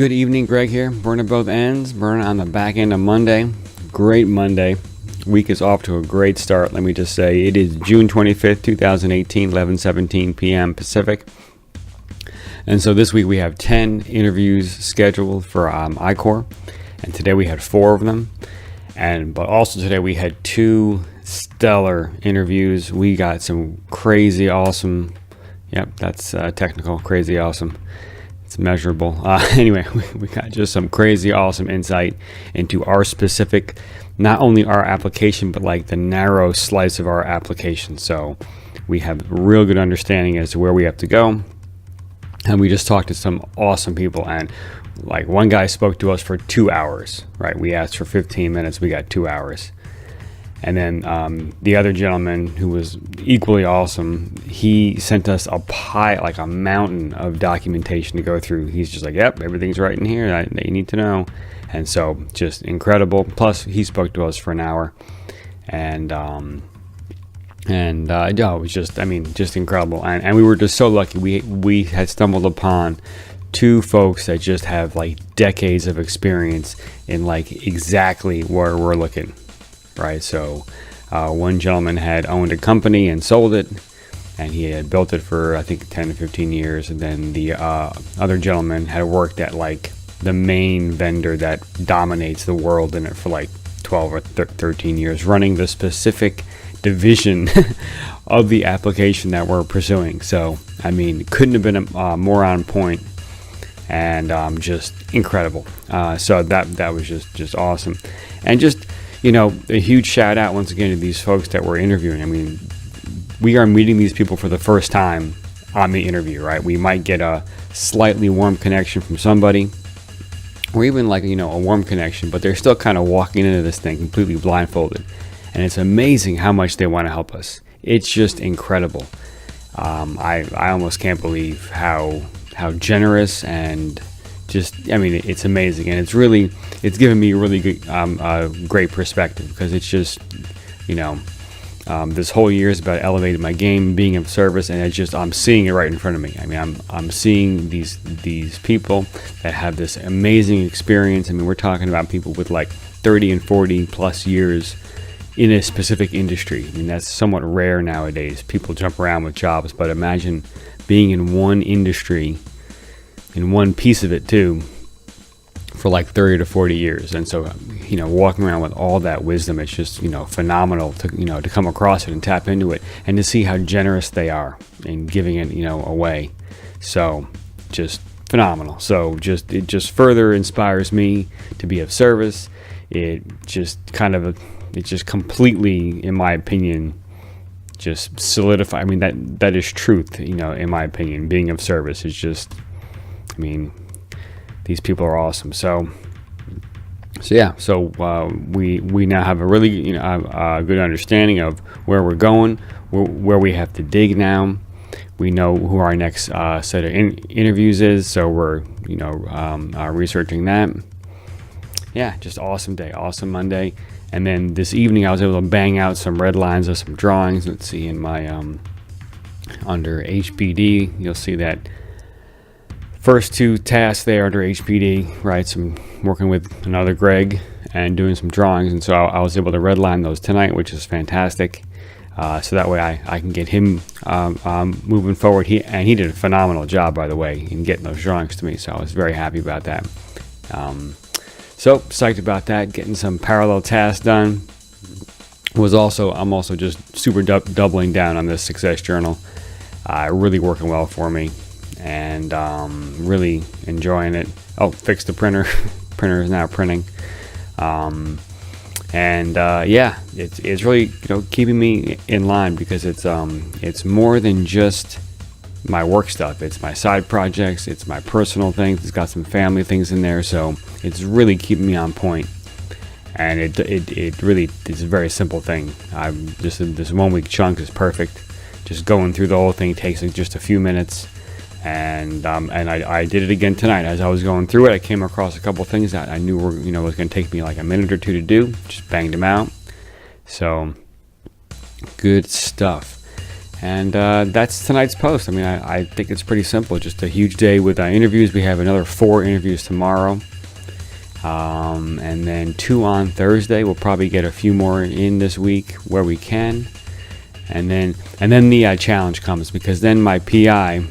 Good evening, Greg here. Burning both ends, burning on the back end of Monday. Great Monday. Week is off to a great start. Let me just say it is June 25th, 2018, 11:17 p.m. Pacific. And so this week we have 10 interviews scheduled for iCore. And today we had 4 of them. But also today we had 2 stellar interviews. We got some crazy awesome. Yep, that's technical. Crazy awesome. It's measurable. Anyway, we got just some crazy awesome insight into our specific, not only our application, but like the narrow slice of our application. So we have a real good understanding as to where we have to go. And we just talked to some awesome people. And like one guy spoke to us for 2 hours, right? We asked for 15 minutes. We got 2 hours. And then the other gentleman who was equally awesome, he sent us a pile, like a mountain of documentation to go through. He's just like, yep, everything's right in here that you need to know. And so just incredible. Plus he spoke to us for an hour. And it was just incredible. And we were just so lucky. We had stumbled upon 2 folks that just have like decades of experience in like exactly where we're looking. Right, so one gentleman had owned a company and sold it, and he had built it for I think 10 to 15 years. And then the other gentleman had worked at like the main vendor that dominates the world in it for like 12 or 13 years, running the specific division of the application that we're pursuing. So I mean, couldn't have been more on point, and just incredible. So that was just awesome, and just. You know, a huge shout out once again to these folks that we're interviewing. I mean, we are meeting these people for the first time on the interview, right? We might get a slightly warm connection from somebody, or even like, a warm connection, but they're still kind of walking into this thing completely blindfolded. And it's amazing how much they want to help us. It's just incredible. I almost can't believe how generous and it's amazing, and it's given me a really good, great perspective, because it's just, this whole year is about elevating my game, being of service, and I'm seeing it right in front of me. I mean, I'm seeing these people that have this amazing experience. I mean, we're talking about people with like 30 and 40 plus years in a specific industry. I mean, that's somewhat rare nowadays. People jump around with jobs, but imagine being in one industry, in one piece of it too, for like 30 to 40 years. And so, walking around with all that wisdom, it's just, phenomenal to come across it and tap into it, and to see how generous they are in giving it, away. So just phenomenal. So it just further inspires me to be of service. It just completely, in my opinion, just solidify. I mean, that is truth, in my opinion. Being of service is just, these people are awesome. So we now have a really good understanding of where we're going, where we have to dig now. We know who our next set of interviews is, so we're researching that. Yeah, just awesome day, awesome Monday. And then this evening I was able to bang out some red lines of some drawings. Let's see, in my under HPD, you'll see that first 2 tasks there under HPD, right? So I'm working with another Greg and doing some drawings, and so I was able to redline those tonight, which is fantastic. So that way I can get him moving forward. He did a phenomenal job, by the way, in getting those drawings to me, so I was very happy about that. So psyched about that. Getting some parallel tasks done. I'm also just super doubling down on this success journal. Really working well for me. And really enjoying it. Oh, fixed the printer. Printer is now printing. It's really keeping me in line, because it's more than just my work stuff. It's my side projects. It's my personal things. It's got some family things in there, so it's really keeping me on point. And it really is a very simple thing. This 1 week chunk is perfect. Just going through the whole thing takes just a few minutes. And I did it again tonight. As I was going through it, I came across a couple things that I knew was going to take me like a minute or 2 to do. Just banged them out. So good stuff. And that's tonight's post. I mean, I think it's pretty simple. Just a huge day with interviews. We have another 4 interviews tomorrow. And then 2 on Thursday. We'll probably get a few more in this week where we can. And then the challenge comes, because then my PI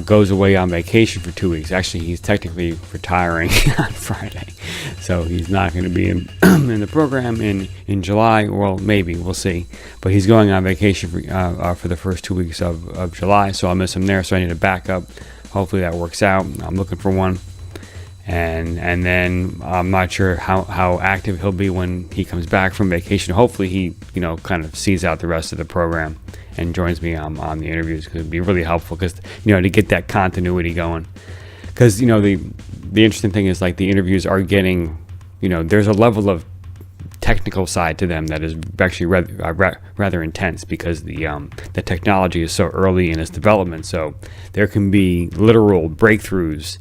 goes away on vacation for 2 weeks. Actually, he's technically retiring on Friday, so he's not going to be in the program in July. Well, maybe, we'll see. But he's going on vacation for the first 2 weeks of July, so I'll miss him there. So I need a backup. Hopefully that works out. I'm looking for one. And then I'm not sure how active he'll be when he comes back from vacation. Hopefully he kind of sees out the rest of the program and joins me on the interviews, because it'd be really helpful, because to get that continuity going. Because the interesting thing is, like, the interviews are getting, there's a level of technical side to them that is actually rather intense, because the technology is so early in its development. So there can be literal breakthroughs,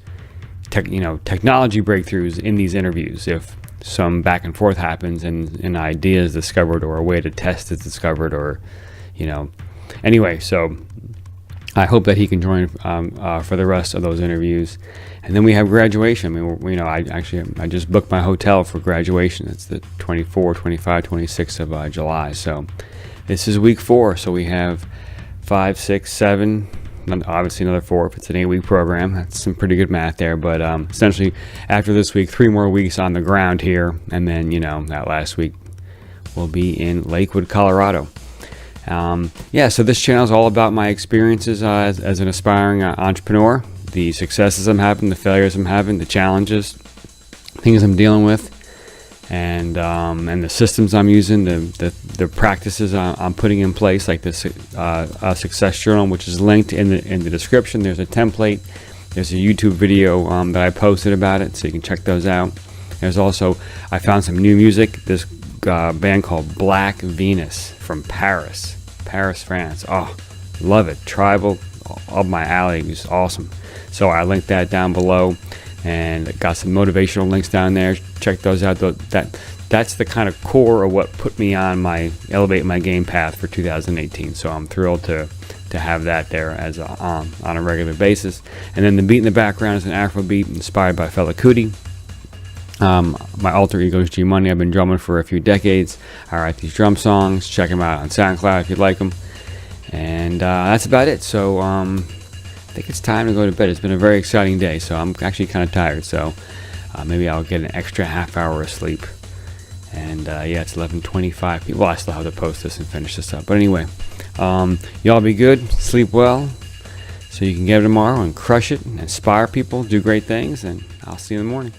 technology breakthroughs in these interviews if some back and forth happens and an idea is discovered, or a way to test is discovered, or anyway. So I hope that he can join for the rest of those interviews. And then we have graduation. I mean, I just booked my hotel for graduation. It's the 24, 25, 26 of July. So this is week 4. So we have 5, 6, 7, obviously another 4 if it's an 8-week program. That's some pretty good math there. But essentially, after this week, 3 more weeks on the ground here. And then, that last week will be in Lakewood, Colorado. So this channel is all about my experiences as an aspiring entrepreneur, the successes I'm having, the failures I'm having, the challenges, things I'm dealing with, and the systems I'm using, the practices I'm putting in place, like this success journal, which is linked in the description. There's a template. There's a YouTube video that I posted about it, so you can check those out. There's also, I found some new music. This band called Black Venus from Paris, France. Oh, love it. Tribal, up my alley. It's awesome. So I linked that down below, and got some motivational links down there. Check those out. That's the kind of core of what put me on my elevate my game path for 2018. So I'm thrilled to have that there as on a regular basis. And then the beat in the background is an Afro beat inspired by Fela Kuti. My alter ego is G Money. I've been drumming for a few decades. I write these drum songs. Check them out on SoundCloud if you like them. And that's about it. So I think it's time to go to bed. It's been a very exciting day, so I'm actually kind of tired. So maybe I'll get an extra half hour of sleep. And it's 11:25. Well, I still have to post this and finish this up. But anyway, y'all be good. Sleep well, so you can get it tomorrow and crush it and inspire people, do great things. And I'll see you in the morning.